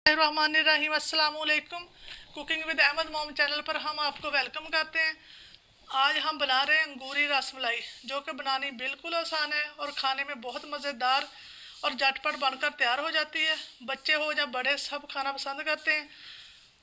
रहमानिर्रहीम। अस्सलाम वालेकुम। Cooking with Ahmad मोम चैनल पर हम आपको वेलकम करते हैं। आज हम बना रहे हैं अंगूरी रसमलाई, जो कि बनानी बिल्कुल आसान है और खाने में बहुत मज़ेदार और झटपट बनकर तैयार हो जाती है। बच्चे हो या बड़े सब खाना पसंद करते हैं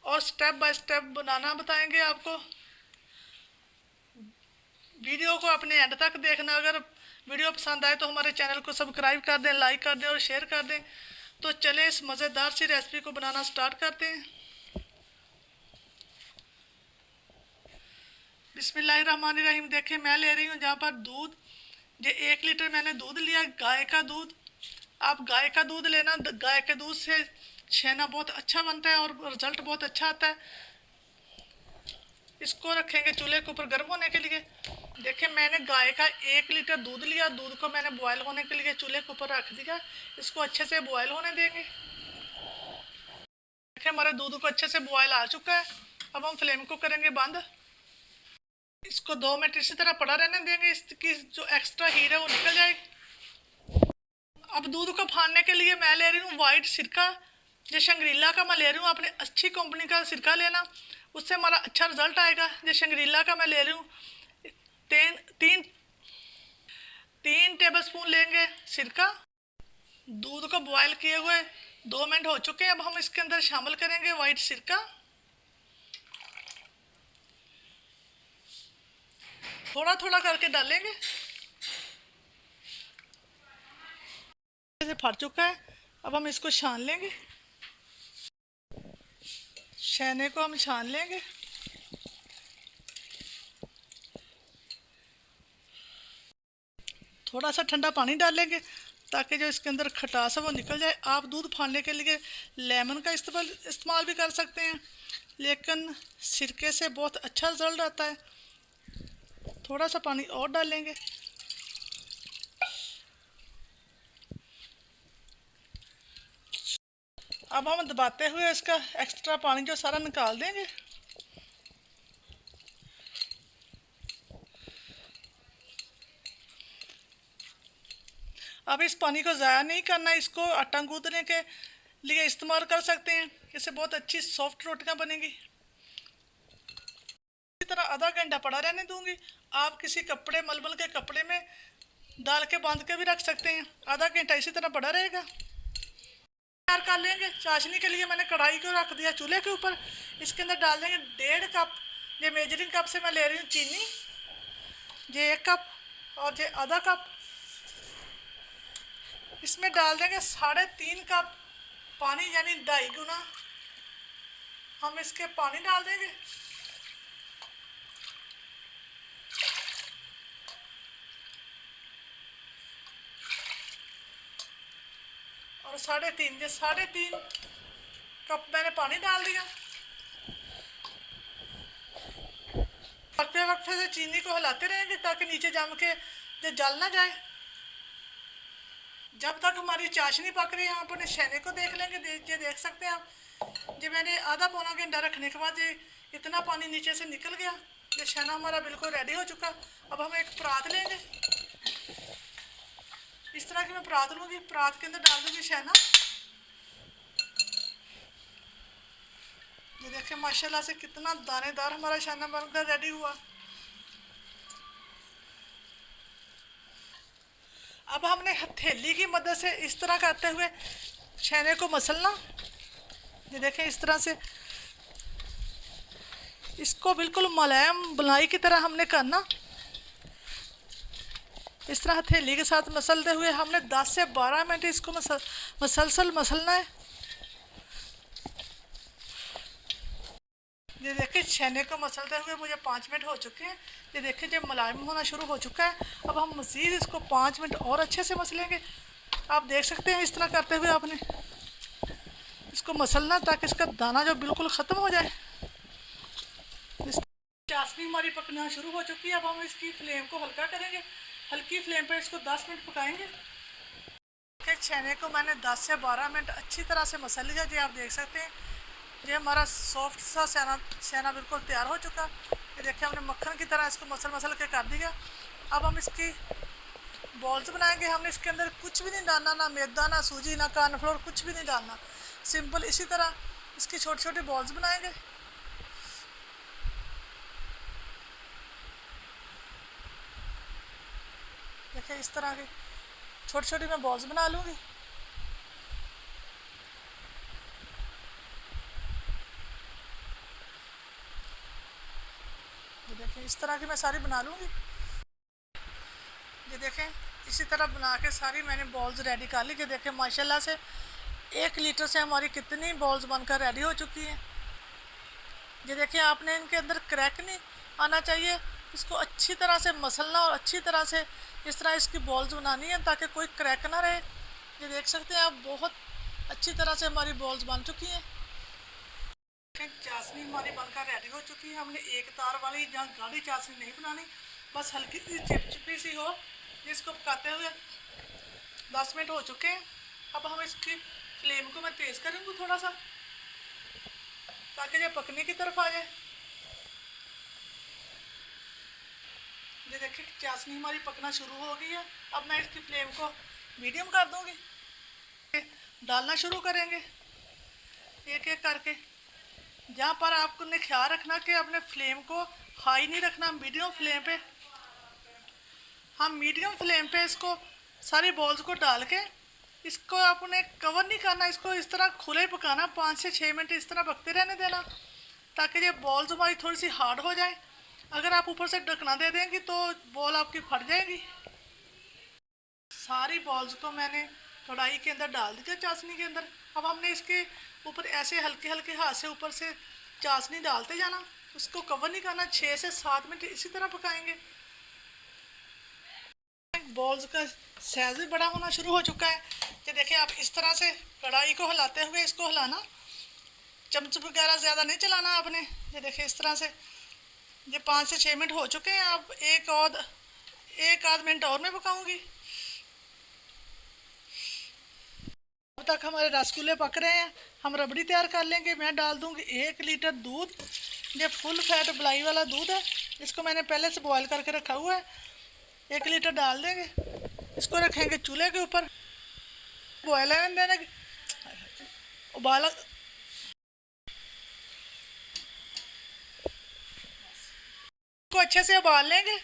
और स्टेप बाय स्टेप बनाना बताएंगे आपको। वीडियो को अपने एंड तक देखना। अगर वीडियो पसंद आए तो हमारे चैनल को सब्सक्राइब कर दें, लाइक कर दें और शेयर कर दें। तो चलें इस मज़ेदार सी रेसिपी को बनाना स्टार्ट करते हैं। बिस्मिल्लाहिर्रहमानिर्रहीम। देखें, मैं ले रही हूँ जहाँ पर दूध, ये 1 लीटर मैंने दूध लिया, गाय का दूध। आप गाय का दूध लेना, गाय के दूध से छेना बहुत अच्छा बनता है और रिजल्ट बहुत अच्छा आता है। इसको रखेंगे चूल्हे के ऊपर गर्म होने के लिए। देखिए, मैंने गाय का 1 लीटर दूध लिया, दूध को मैंने बॉयल होने के लिए चूल्हे के ऊपर रख दिया। इसको अच्छे से बॉयल होने देंगे। देखिए, हमारे दूध को अच्छे से बॉयल आ चुका है। अब हम फ्लेम को करेंगे बंद। इसको 2 मिनट इसी तरह पड़ा रहने देंगे, इसकी जो एक्स्ट्रा हीट है वो निकल जाएगी। अब दूध को फाड़ने के लिए मैं ले रही हूँ वाइट सिरका, जो शंग्रीला का मैं ले रही हूँ। अपनी अच्छी कंपनी का सिरका लेना, उससे हमारा अच्छा रिजल्ट आएगा। जो शंग्रीला का मैं ले रही हूँ, तीन टेबल स्पून लेंगे सिरका। दूध को बॉयल किए हुए 2 मिनट हो चुके हैं। अब हम इसके अंदर शामिल करेंगे वाइट सिरका। थोड़ा थोड़ा करके डालेंगे। से फट चुका है, अब हम इसको छान लेंगे। छेने को हम छान लेंगे। थोड़ा सा ठंडा पानी डालेंगे ताकि जो इसके अंदर खटास है वो निकल जाए। आप दूध फाड़ने के लिए लेमन का इस्तेमाल भी कर सकते हैं, लेकिन सिरके से बहुत अच्छा रिजल्ट आता है। थोड़ा सा पानी और डालेंगे। अब हम दबाते हुए इसका एक्स्ट्रा पानी जो सारा निकाल देंगे। अब इस पानी को ज़ाया नहीं करना, इसको आटा गूंदने के लिए इस्तेमाल कर सकते हैं। इससे बहुत अच्छी सॉफ्ट रोटियां बनेंगी। इसी तरह आधा घंटा पड़ा रहने दूंगी। आप किसी कपड़े, मलमल के कपड़े में डाल के बांध के भी रख सकते हैं। आधा घंटा इसी तरह पड़ा रहेगा। तैयार कर लेंगे। चाशनी के लिए मैंने कढ़ाई को रख दिया चूल्हे के ऊपर। इसके अंदर डाल देंगे 1.5 कप, ये मेजरिंग कप से मैं ले रही हूँ चीनी, ये 1 कप और ये आधा कप। इसमें डाल देंगे 3.5 कप पानी, यानी 2.5 गुना हम इसके पानी डाल देंगे। और 3.5 कप मैंने पानी डाल दिया। वक्फे वक्फे से चीनी को हिलाते रहेंगे ताकि नीचे जम के जल ना जाए। जब तक हमारी चाशनी पक रही है, हम अपने छेने को देख लेंगे। ये देख सकते हैं आप, ये मैंने आधा पौना घंटा रखने के बाद ये इतना पानी नीचे से निकल गया। ये छेना हमारा बिल्कुल रेडी हो चुका। अब हम एक परात लेंगे। इस तरह की मैं परात लूँगी, परात के अंदर डाल दूँगी छेना। ये देखिए, माशाल्लाह से कितना दानेदार हमारा छेना बनकर रेडी हुआ। अब हमने हथेली की मदद से इस तरह करते हुए छेने को मसलना। ये देखें, इस तरह से इसको बिल्कुल मुलायम बुनाई की तरह हमने करना। इस तरह हथेली के साथ मसलते हुए हमने 10 से 12 मिनट इसको मसलसल मसलना है। ये देखिए, छेने को मसलते हुए मुझे 5 मिनट हो चुके हैं। ये देखिए, जब मुलायम होना शुरू हो चुका है। अब हम मज़ीद इसको 5 मिनट और अच्छे से मसलेंगे। आप देख सकते हैं, इस तरह करते हुए आपने इसको मसलना ताकि इसका दाना जो बिल्कुल ख़त्म हो जाए। चाशनी हमारी पकना शुरू हो चुकी है। अब हम इसकी फ्लेम को हल्का करेंगे। हल्की फ्लेम पर इसको 10 मिनट पकाएंगे। छेने को मैंने 10 से 12 मिनट अच्छी तरह से मसल लिया। जी आप देख सकते हैं, ये हमारा सॉफ्ट सा छेना बिल्कुल तैयार हो चुका। ये देखिए, हमने मक्खन की तरह इसको मसल के कर दिया। अब हम इसकी बॉल्स बनाएंगे। हमने इसके अंदर कुछ भी नहीं डालना, ना मैदा, ना सूजी, ना कॉर्नफ्लोर, कुछ भी नहीं डालना। सिंपल इसी तरह इसकी छोटी छोटी बॉल्स बनाएंगे। देखिए इस तरह की छोटी छोटी मैं बॉल्स बना लूँगी। ये देखें इस तरह की मैं सारी बना लूँगी। ये देखें इसी तरह बना के सारी मैंने बॉल्स रेडी कर ली। ये देखें माशाल्लाह से 1 लीटर से हमारी कितनी बॉल्स बनकर रेडी हो चुकी हैं। ये देखिए आपने इनके अंदर क्रैक नहीं आना चाहिए, इसको अच्छी तरह से मसलना और अच्छी तरह से इस तरह इसकी बॉल्स बनानी है ताकि कोई क्रैक ना रहे। ये देख सकते हैं आप बहुत अच्छी तरह से हमारी बॉल्स बन चुकी हैं। चाशनी हमारी बनकर रेडी हो चुकी है। हमने एक तार वाली जहाँ गाढ़ी चाशनी नहीं बनानी, बस हल्की सी चिपचिपी सी हो। जिसको पकाते हुए 10 मिनट हो चुके हैं। अब हम इसकी फ्लेम को मैं तेज़ करूँगी थोड़ा सा ताकि ये पकने की तरफ आ जाए। ये देखिए चाशनी हमारी पकना शुरू हो गई है। अब मैं इसकी फ्लेम को मीडियम कर दूँगी। डालना शुरू करेंगे एक एक करके। जहाँ पर आपको ने ख्याल रखना कि अपने फ्लेम को हाई नहीं रखना, मीडियम फ्लेम पे। हम मीडियम फ्लेम पे इसको सारी बॉल्स को डाल के इसको आपने कवर नहीं करना, इसको इस तरह खुले पकाना। 5 से 6 मिनट इस तरह पकते रहने देना ताकि ये बॉल्स हमारी थोड़ी सी हार्ड हो जाए। अगर आप ऊपर से ढकना दे देंगी तो बॉल आपकी फट जाएगी। सारी बॉल्स को मैंने कढ़ाई के अंदर डाल दिया चाशनी के अंदर। अब हमने इसके ऊपर ऐसे हल्के हल्के हाथ से ऊपर से चाशनी डालते जाना, उसको कवर नहीं करना। 6 से 7 मिनट इसी तरह पकाएंगे। बॉल्स का साइज भी बड़ा होना शुरू हो चुका है। ये देखिए आप इस तरह से कढ़ाई को हिलाते हुए इसको हिलाना, चम्मच वगैरह ज़्यादा नहीं चलाना आपने। ये देखिए इस तरह से ये 5 से 6 मिनट हो चुके हैं। अब एक आध मिनट और मैं पकाऊंगी। अब तक हमारे रसगुल्ले पक रहे हैं, हम रबड़ी तैयार कर लेंगे। मैं डाल दूंगी 1 लीटर दूध। ये फुल फैट मलाई वाला दूध है, इसको मैंने पहले से बॉयल करके रखा हुआ है। 1 लीटर डाल देंगे, इसको रखेंगे चूल्हे के ऊपर। बॉयल देने उबाला को अच्छे से उबाल लेंगे।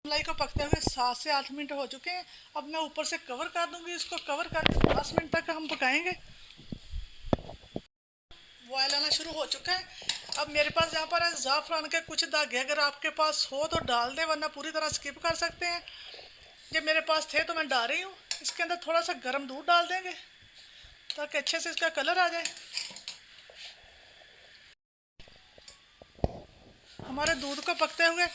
मलाई को पकते हुए 7 से 8 मिनट हो चुके हैं। अब मैं ऊपर से कवर कर दूंगी। इसको कवर करके 10 मिनट तक हम पकाएंगे। बॉयल आना शुरू हो चुका है। अब मेरे पास यहाँ पर है ज़ाफ़रान के कुछ दागे, अगर आपके पास हो तो डाल दें, वरना पूरी तरह स्किप कर सकते हैं। जब मेरे पास थे तो मैं डाल रही हूँ। इसके अंदर थोड़ा सा गर्म दूध डाल देंगे ताकि अच्छे से इसका कलर आ जाए। हमारे दूध को पकते हुए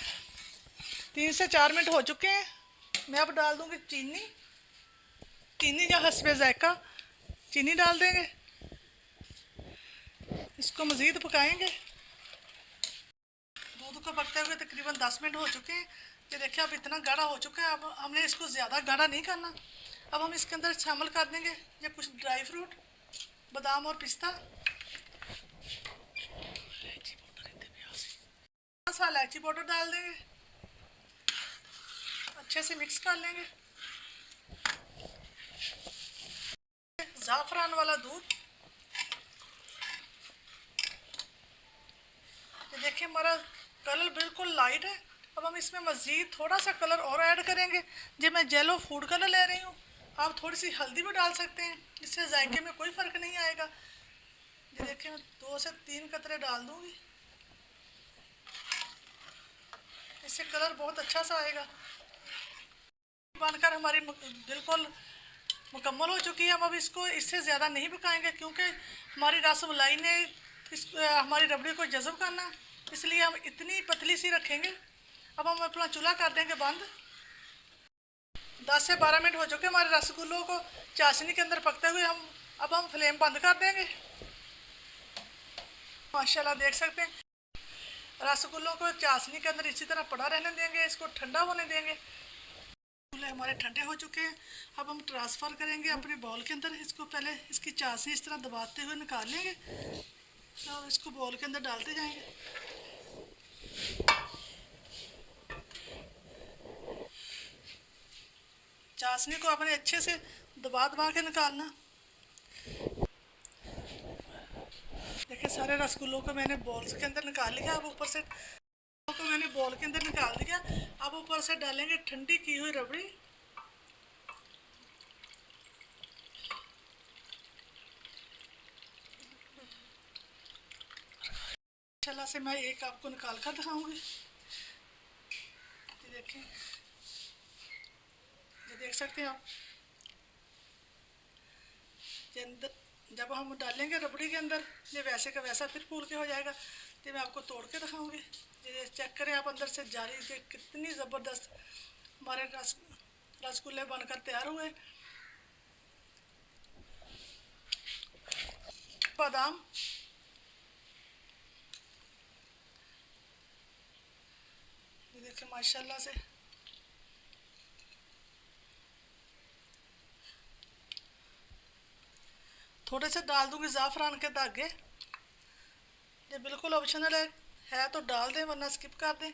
3 से 4 मिनट हो चुके हैं। मैं अब डाल दूंगी चीनी या हस्बे ज़ायका चीनी डाल देंगे। इसको मज़ीद पकाएंगे। दूध को पकते हुए तकरीबन 10 मिनट हो चुके हैं। ये देखिए अब इतना गाढ़ा हो चुका है। अब हमने इसको ज़्यादा गाढ़ा नहीं करना। अब हम इसके अंदर शामिल कर देंगे ये कुछ ड्राई फ्रूट, बादाम और पिस्ता। इलायची पाउडर डाल देंगे, अच्छे से मिक्स कर लेंगे। ज़ाफ़रान वाला दूध, ये देखिए हमारा कलर बिल्कुल लाइट है। अब हम इसमें मज़ीद थोड़ा सा कलर और ऐड करेंगे। जो मैं येलो फूड कलर ले रही हूँ, आप थोड़ी सी हल्दी भी डाल सकते हैं, इससे जायके में कोई फ़र्क नहीं आएगा। ये देखिए मैं 2 से 3 कतरे डाल दूँगी, इससे कलर बहुत अच्छा सा आएगा। बनकर हमारी बिल्कुल मुकम्मल हो चुकी है। हम अब इसको इससे ज़्यादा नहीं पकाएंगे क्योंकि हमारी रसमलाई ने हमारी रबड़ी को जज़ब करना, इसलिए हम इतनी पतली सी रखेंगे। अब हम अपना चूल्हा कर देंगे बंद। 10 से 12 मिनट हो चुके हमारे रसगुल्लों को चाशनी के अंदर पकते हुए। अब हम फ्लेम बंद कर देंगे। माशाल्लाह देख सकते हैं रसगुल्लों को चाशनी के अंदर इसी तरह पड़ा रहने देंगे, इसको ठंडा होने देंगे। रसगुल्ले हमारे ठंडे हो चुके हैं। अब हम ट्रांसफ़र करेंगे अपने बाउल के अंदर। इसको पहले इसकी चाशनी इस तरह दबाते हुए निकाल लेंगे और इसको बाउल के अंदर डालते जाएंगे। चाशनी को आपने अच्छे से दबा दबा के निकालना। देखिए सारे रसगुल्लों को मैंने बॉल्स के अंदर निकाल लिया। अब ऊपर से को मैंने बॉल के अंदर निकाल दिया। अब ऊपर से डालेंगे ठंडी की हुई रबड़ी। चला से मैं एक आपको निकाल कर दिखाऊंगी। देखिए, ये देख सकते हैं आप, ये अंदर जब हम डालेंगे रबड़ी के अंदर ये वैसे का वैसा फिर फूल के हो जाएगा। ये मैं आपको तोड़ के दिखाऊंगी। ये चेक करें आप, अंदर से जाली के कितनी ज़बरदस्त हमारे रसगुल्ले बनकर तैयार हुए। बादाम, ये देखिए माशाल्लाह से थोड़े से डाल दूंगी ज़ाफ़रान के धागे। ये बिल्कुल ऑप्शनल है तो डाल दें वरना स्किप कर दें।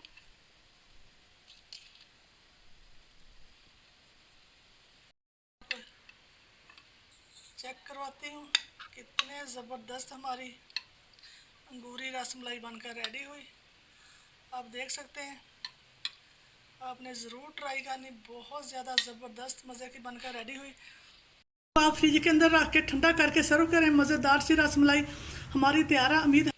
चेक करवाती हूँ कितने ज़बरदस्त हमारी अंगूरी रसमलाई बनकर रेडी हुई। आप देख सकते हैं, आपने ज़रूर ट्राई करनी, बहुत ज़्यादा ज़बरदस्त मज़े की बनकर रेडी हुई। आप फ्रिज के अंदर रख के ठंडा करके सर्व करें। मज़ेदार सी रसमलाई हमारी तैयार है। उम्मीद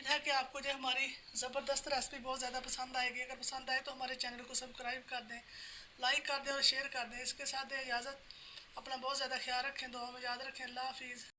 है कि आपको जो हमारी ज़बरदस्त रेसिपी बहुत ज़्यादा पसंद आएगी। अगर पसंद आए तो हमारे चैनल को सब्सक्राइब कर दें, लाइक कर दें और शेयर कर दें। इसके साथ इजाज़त, अपना बहुत ज़्यादा ख्याल रखें, दुआ में याद रखें। अल्लाह हाफिज़।